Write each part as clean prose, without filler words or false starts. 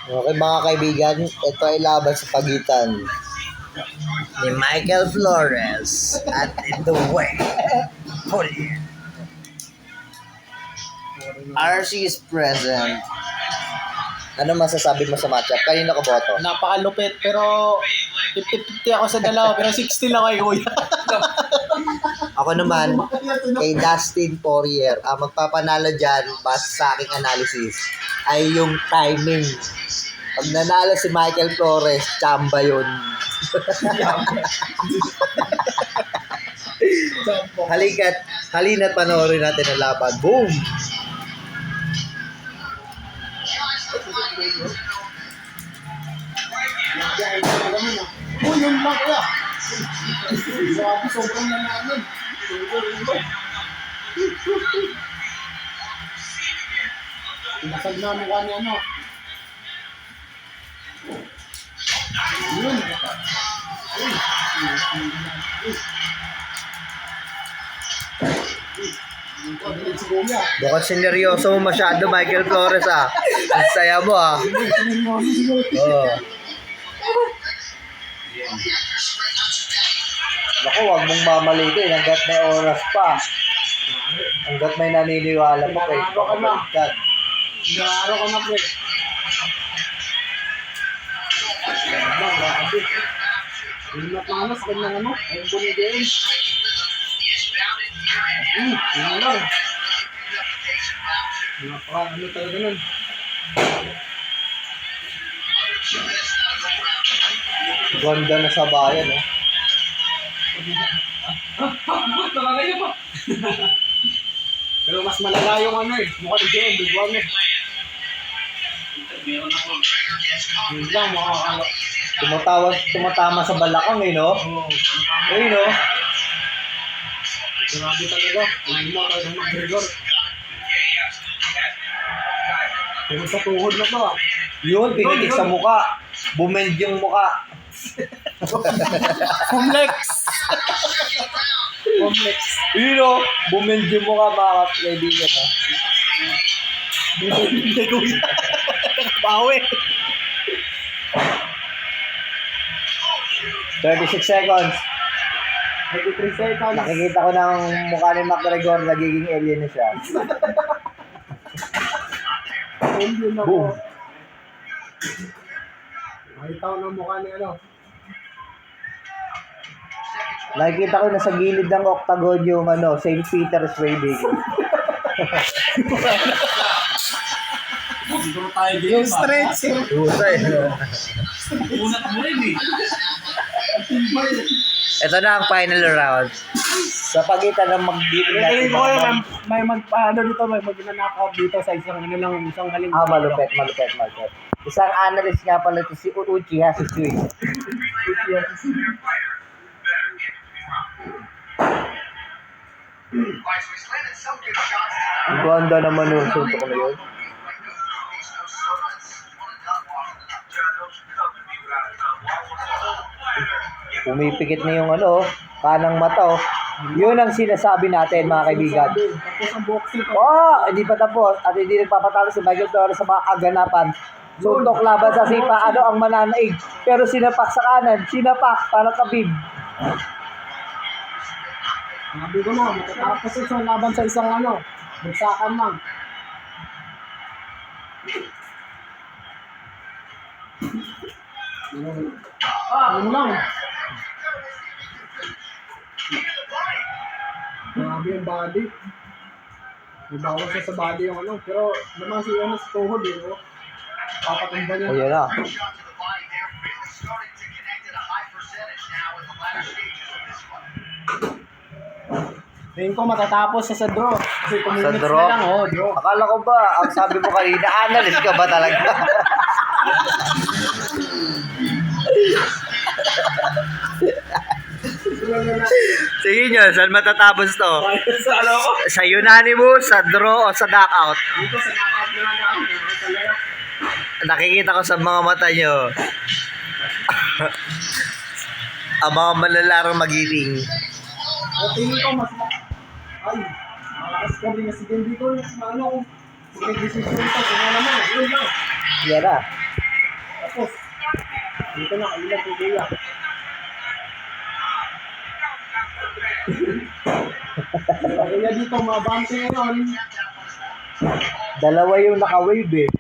Okay mga kaibigan, ito ay laban sa pagitan ni Michael Flores at The Way Julian. RC is present. Ano masasabi mo sa matchup? Kanino ka boto? Napakalupit, pero 50-50 ako sa dalawa, pero 60 lang kay Kuya. Ako naman, kay Dustin Poirier. Magpapanalo dyan, base sa aking analysis, ay yung timing. Pag nanalo si Michael Flores, chamba yun. Halina't panoorin natin ang laban. Boom! Uy, yun lang Kuya. Grabe, sobrang na namin. Pinasag na mukha niya, ano. Yun. Bukod sineryoso mo masyado, Michael Flores Ang saya mo Oh. Naku, huwag mong mamalitin hanggat may oras pa. Hanggat may naniniwala pa kay Pagkabaliktad. Naro ka na, pre. Ingat na sa kanyang ano, ay bunigay. Yun lang. Ano talaga nun? Ganda na sa bayan, Pero mas malala yung ano mukha ni Jay, bigwan Yun lang, makakala. Tumatama sa balakang, no? Oo. No? Grabe talaga. Hindi mo tayo ng McGregor. Tungkol sa tuhod na to Yun, pinitik sa muka. Bumend yung muka. Complex! Complex. Bumend yung muka, mga kaibigan, Hindi ko yun. Bawi. 36 seconds. 93 seconds. Nakikita ko ng mukha ni McGregor, nagiging alien na siya. Hindi na Boom. po. Makita ko ng mukha ni ano. Nakikita ko na sa gilid ng octagon yung St. Peter's Waving. Yung stretch. Husay. Ito na ang final round. Sa pagitan ng mag-beating Tingin ko yung may mag-ano dito, may mag-knock-out dito sa isang haling. Malupet. Isang analyst nga pala ito si Uchiha Sui. Ang ganda naman yung suntok na yun. Pumipikit na yung kanang mata Yun ang sinasabi natin, mga kaibigan. Tapos ang boxing. Hindi pa tapos at hindi nagpapatalo si Michael Flores sa mga kaganapan. Suntok laban sa sipa, ang mananaig. Pero sinapak sa kanan, para kabib. Sabi ko na, matatapos isang laban sa isang bagsakan lang. Ano lang. Grabe yung body. May bawal siya sa body yung pero naman si sa tuhod papatumba niya. Ayan na. Tingin ko matatapos sa draw. Kasi 2 Sa minutes draw? na lang, draw. Akala ko ba, ang sabi mo kanina, analyst ka ba talaga? Sige nyo, saan matatapos to? Sa unanimous, sa draw, o sa knockout? Dito sa knockout na talaga. Nakikita ko sa mga mata nyo. Ang mga malalarang magiting. Tingin ko mas malakas ka rin si Game dito. Kung may decision ito, sino naman, yun lang. Yan na. Tapos, dito na, ilan po kuya. Kaya dito, mabante ngayon. Dalawa yung naka-wave eh.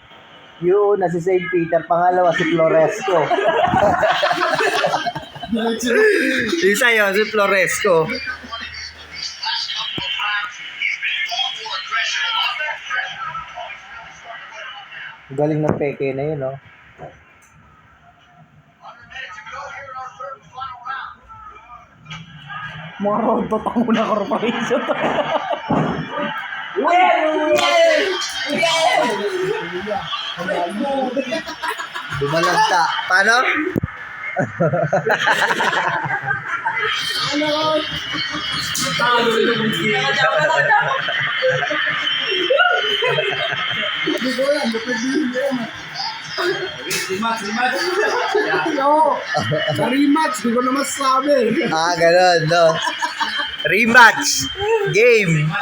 Yung una si St. Peter, pangalawa si Floresco. Isa yun, si Floresco. Galing ng peke na yun, no? Mga road to Tanguna Corporation. Bumalagta. Paano? Hindi ko yan, lupit din yan. Yo, sa rematch, di ko na masasabi. Ganun, no? Rematch. Game.